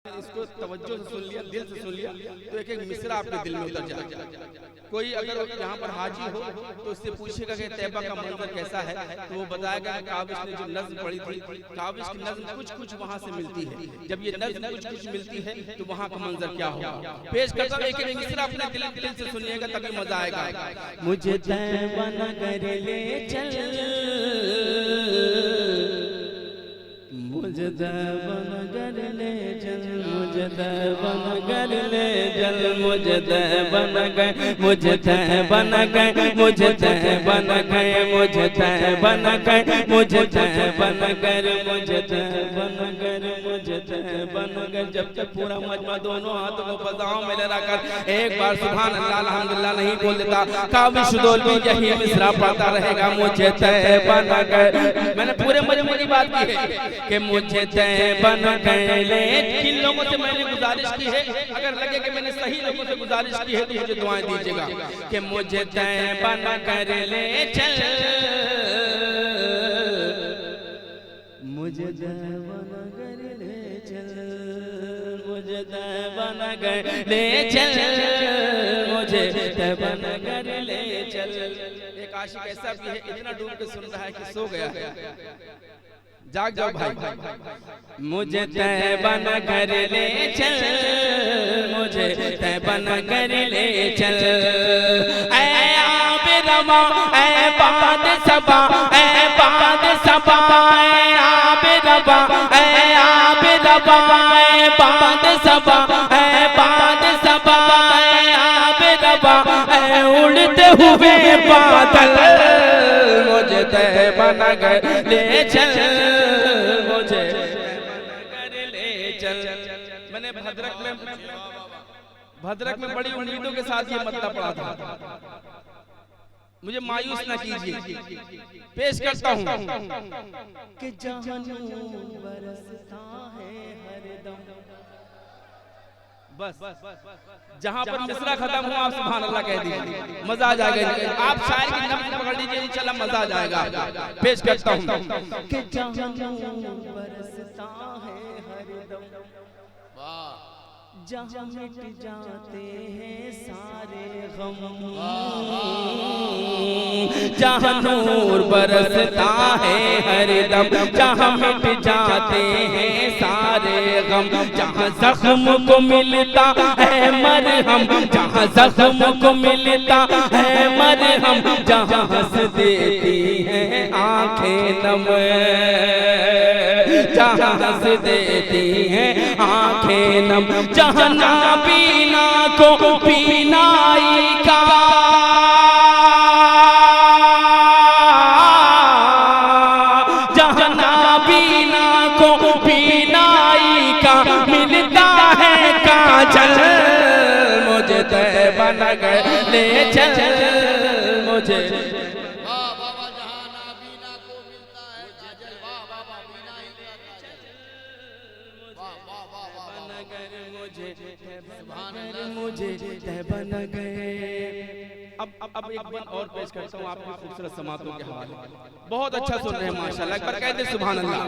इसको तवज्जो से सुन लिया, दिल से सुन लिया तो एक एक मिसरा आपके दिल में उतर जाएगा। कोई अगर यहाँ पर हाजी हो तो उससे पूछेगा कि तैबा का मंजर कैसा है, तो वो बताएगा कि काबिश ने जो नज़्म पढ़ी थी, काबिश की नज़्म कुछ कुछ वहाँ से मिलती है। जब ये नज़्म कुछ कुछ मिलती है तो वहाँ का मंजर क्या होगा। पेश करता हूँ एक एक मिसरा अपने दिल से सुनिएगा तभी मजा आएगा। मुझे तैबा नगर ले चल, मुझे तैबा नगर ले चल, मुझे तैबा नगर ले चल, मुझे तैबा नगर, मुझे तैबा नगर, मुझे तैबा नगर, मुझे तैबा नगर, मुझे तैबा नगर, मुझे तैबा नगर, मुझे तैबा नगर। जब तक पूरा मजमा दोनों हाथों को बजाओं में लगाकर एक बार सुभान अल्लाह अल्हम्दुलिल्लाह नहीं बोल देता, काबिश दोल भी यही मिसरा पढ़ता रहेगा। मुझे तैबा नगर, मैंने पूरे मजमे की बात की है कि मुझे तैबा नगर ले। किन लोगों से मैंने गुजारिश की है, अगर लगे कि मैंने सही लोगों से गुजारिश की है तो मुझे दुआएं दीजिएगा कि मुझे तैबा नगर ले चल, मुझे तैबा नगर ले चल, मुझे तैबा नगर ले चल, मुझे तैबा नगर ले चल। एक आशिक ऐसा भी है इतना डूब के सुन रहा है कि सो गया है। जाग जाओ भाई। मुझे तैबा नगर ले चल, मुझे तैबा नगर ले चल। ऐ आब रवा, ऐ बाद सबा, ऐ बाद सबा, ऐ आब रवा, ऐ आब रवा, ऐ बाद सबा, ऐ बाद सबा, ऐ आब रवा, ऐ उड़ते हुए बादल, मुझे तैबा नगर ले चल, मुझे नगर ले चल। मैंने भद्रक में बड़ी उम्मीदों के साथ ये मतलब पढ़ा था, मुझे मायूस न कीजिए। पेश करता हूँ कि जहां नूर बरसता है हरदम। बस जहां पर मिसरा खत्म हुआ आप सुभान अल्लाह कह दीजिए, मजा आ जाएगा। आप शायर की नब्ज पकड़ लीजिए, इंशाल्लाह मजा आ जाएगा। पेश करता हूँ कि जहां नूर बरसता है हरदम, जहां मिट जाते हैं सारे गम, जहां नूर बरसता है हरदम, जहां मिट जाते हैं सारे गम, जहां जख्म को मिलता है मरहम, जहां जख्म को मिलता है मरहम, जहां हंस देती हैं आंखें नम, जहां हंस देती हैं आंखें नम, जहां नाबीना को बीनाई का, जहां नाबीना को बीनाई का मिलता है काजल, मुझे तैबा नगर ले चल, मुझे मुझे तैबा नगर। अब एक बन और पेश करता हूँ आपकी खूबसूरत समातों के हवाले। बहुत अच्छा सुन रहे हैं माशाल्लाह, एक बार कह दे सुभान अल्लाह।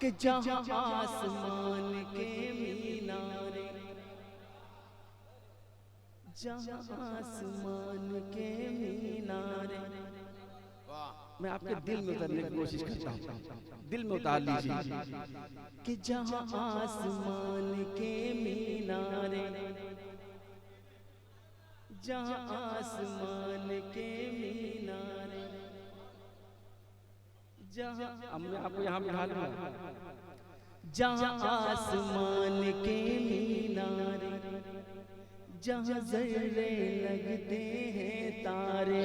कि जहां आसमान के मीनारे, जहां आसमान के मीनारे, मैं आपके दिल में उतरने की कोशिश करता हूँ, दिल में उतार लीजिए कि जहां आसमान के मीनारे, जहां आसमान के मीनारे, जहां, अब मैं आपको यहाँ बिठा लूँगा, जहां आसमान के मीनारे, जहां जर्रे लगते हैं तारे,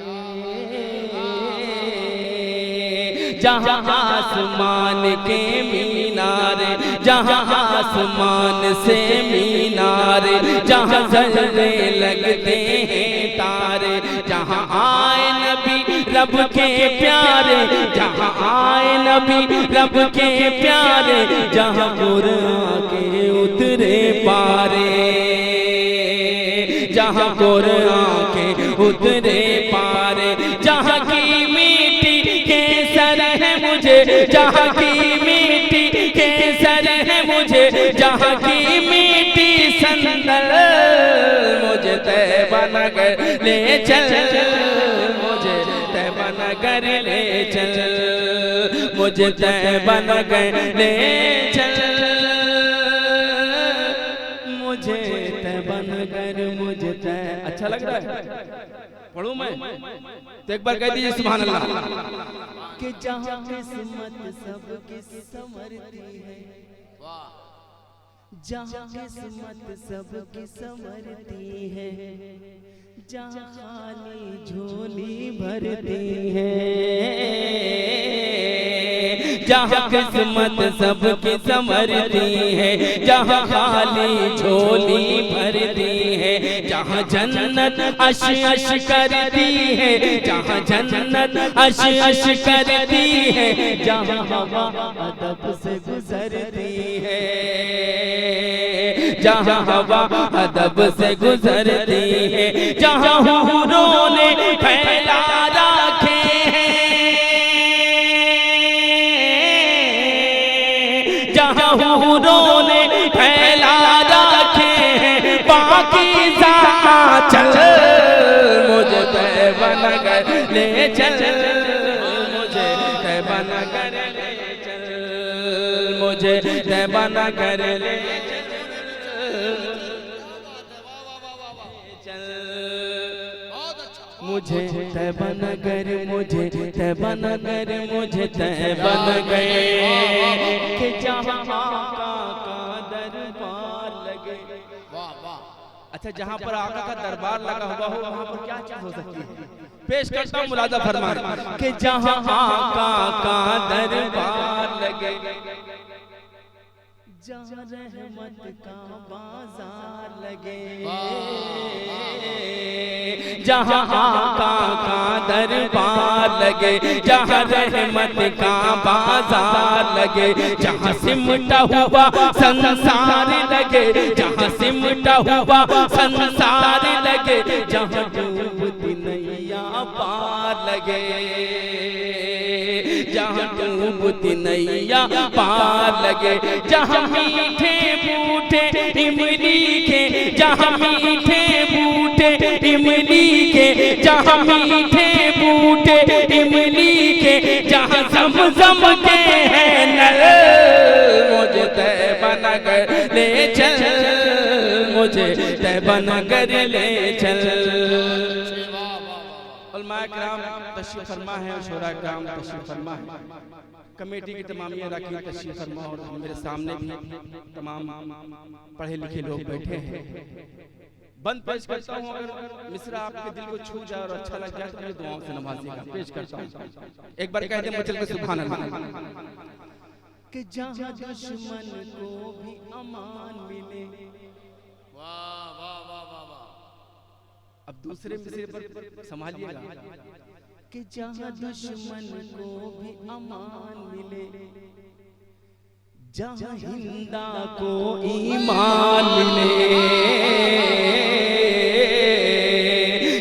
जहां आसमान के मीनारे, जहां आसमान से मीनारे, जहां जर्रे लगते हैं तारे, जहां आए नबी रब के प्यारे, जहां आए नबी रब के प्यारे, जहां कुरान के उतरे पारे, जहां कुरान के उतरे पारे, जहां की मिट्टी के सर है मुझे, जहां की मिट्टी के सर है मुझे, जहाँ की मीठी संदल मुझे तैबा नगर ले चल, मुझे तैबा नगर ले चल, मुझे तैबा नगर ले चल, मुझे तैबा नगर मुझे तैबा। अच्छा लग रहा है? पढ़ूं मैं तो एक बार कह दीजिए सुभान अल्लाह। कि जहाँ किस्मत सबकी संवरती है, जहाँ किस्मत सबकी संवरती है, जहाँ खाली झोली भरती है, जहाँ किस्मत सबकी संवरती है, जहाँ खाली झोली भरती है, जहाँ जन्नत अश अश करती है, जहाँ जन्नत अश अश करती है, जहाँ हवा अदब से गुजरती है, जहाँ हवा अदब से गुजरती है, जहाँ हूरों ने फैला रखे हैं, जहाँ हूरों ने फैला रखे हैं पाकीज़ा चल, मुझे तैबा नगर ले चल, मुझे तैबा नगर ले चल, मुझे तैबा नगर ले चल, मुझे तैबा नगर, मुझे तैबा नगर, मुझे तैबा नगर के जहाँ आका का दरबार लगे। वाह वाह। अच्छा, जहाँ पर आका का दरबार लगा हुआ हो वहाँ पर क्या चीज हो सकती है? पेश करता हूँ मुलाजा फरमान कि जहाँ आका का दरबार लगे, जहाँ रहमत का बाजार लगे, जहाँ आका का दरबार लगे, जहाँ रहमत का बाजार लगे, जहाँ सिमटा हुआ संसार लगे, जहाँ सिमटा हुआ संसार लगे, जहाँ डूबती नैया पार लगे, जहाँ डूबती नैया पार लगे, जहाँ मीठे बूटे इमली के, जहाँ मीठे बूटे इमली के, जहाँ मीठे बूटे इमली के, जहाँ ज़मज़म के हैं नल, मुझे तैबा नगर ले चल, मुझे तैबा नगर ले चल। उलमा किराम तशरीफ फरमा है, शोरा किराम तशरीफ फरमा है, कमेटी की तमामी अरकान तशरीफ फरमा, और मेरे सामने भी तमाम पढ़े लिखे लोग बैठे हैं। बंद पेश करता हूँ, अगर मिसरा आपके दिल को छू जाए और अच्छा लग जाए तो मेरी दुआओं से नवाजिएगा। पेश करता हूँ, एक बार कह दे मुझे के सुभान अल्लाह। कि जहाँ दुश्मन को भी अमान मिले, वाह वाह वाह वाह वाह। अब दूसरे मिसरे पर संभालिएगा कि जहाँ दुश्मन को भी अमान मिले, जहाँ हिंदा को ईमान मिले,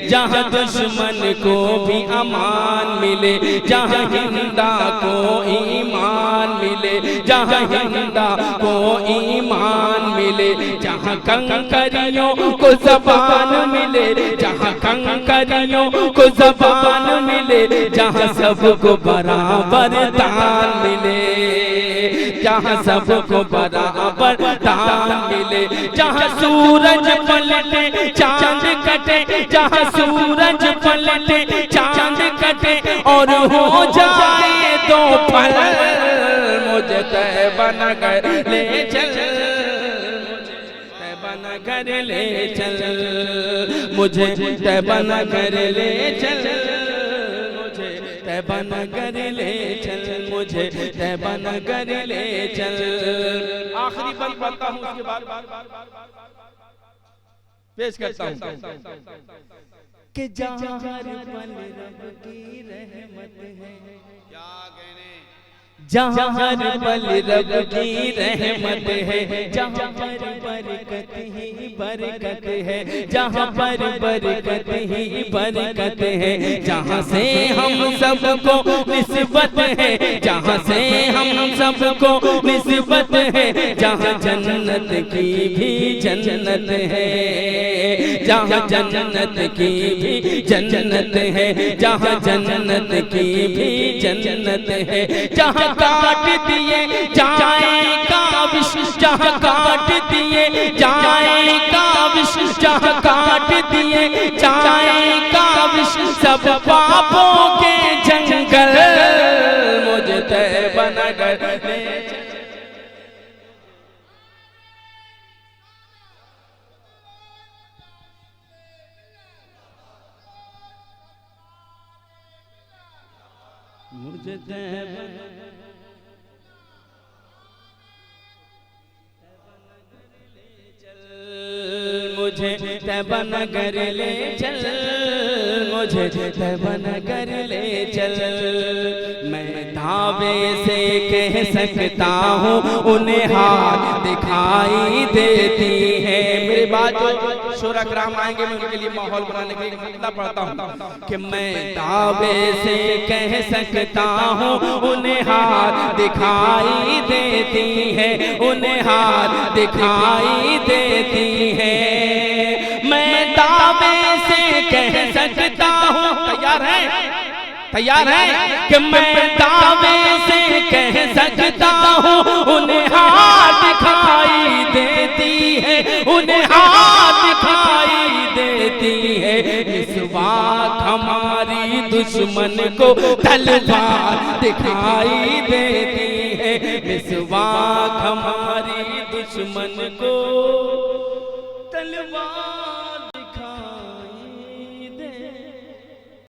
जहाँ दुश्मन को भी अमान मिले, जहाँ हिंदा को ईमान मिले, जहाँ हिंदा को ईमान मिले, जहाँ कंकरियों को ज़बान मिले, जहाँ कंकरियों को ज़बान मिले, जहाँ सबको बराबर दान मिले, जहाँ सबको बराबर दान मिले, जहाँ सूरज पलटे चांद कटे, जहाँ सूरज पलटे चांद कटे और हो जाए दो पल, मुझे तैबा नगर ले चल, तैबा नगर ले चल, मुझे तैबा नगर ले चल, मुझे तैबा नगर ले चल, मुझे तैबा नगर ले चल। आखिरी बंद पढ़ता हूँ, उसके बाद पेश करता हूँ कि जहाँ हर पल रब की रहमत है, क्या कहने, जहाँ हर पल रब की रहमत है, जहाँ पर बरकत ही बरकत है, जहाँ पर बरकत ही बरकत है, जहाँ से हम सबको निस्बत है, जहाँ से हम सबको निस्बत है, जहाँ जन्नत की भी जन्नत है, जहाँ जन्नत की भी जन्नत है, जहाँ जन्नत की भी जन्नत है, जहाँ काट दिए जाएगा विष, जहाँ काट दिए जाएगा विष, जहाँ काट दिए जाएगा विष, सब पापों के जंगल मुझतैबा नगर ले मुझतैबा मुझे तैबा नगर ले चल, मुझे तैबा नगर ले चल। मैं दावे से कह सकता हूँ उन्हें हाथ दिखाई देती है। मेरे बाद जो शोरा कराम आएंगे मैं उनके लिए माहौल बनाने के लिए मतलब पढ़ता हूँ कि मैं दावे से कह सकता हूँ उन्हें हाथ दिखाई देती है, उन्हें हाथ दिखाई देती है। मैं दावे से कह सकता हूँ, तैयार है, तैयार है कि मैं दावे से कह सकता हूँ उन्हें हाथ दिखाई देती है, उन्हें हाथ दिखाई देती है। इस वक्त हमारी दुश्मन को तलवार दिखाई देती है, इस वक्त हमारी दुश्मन को तलवार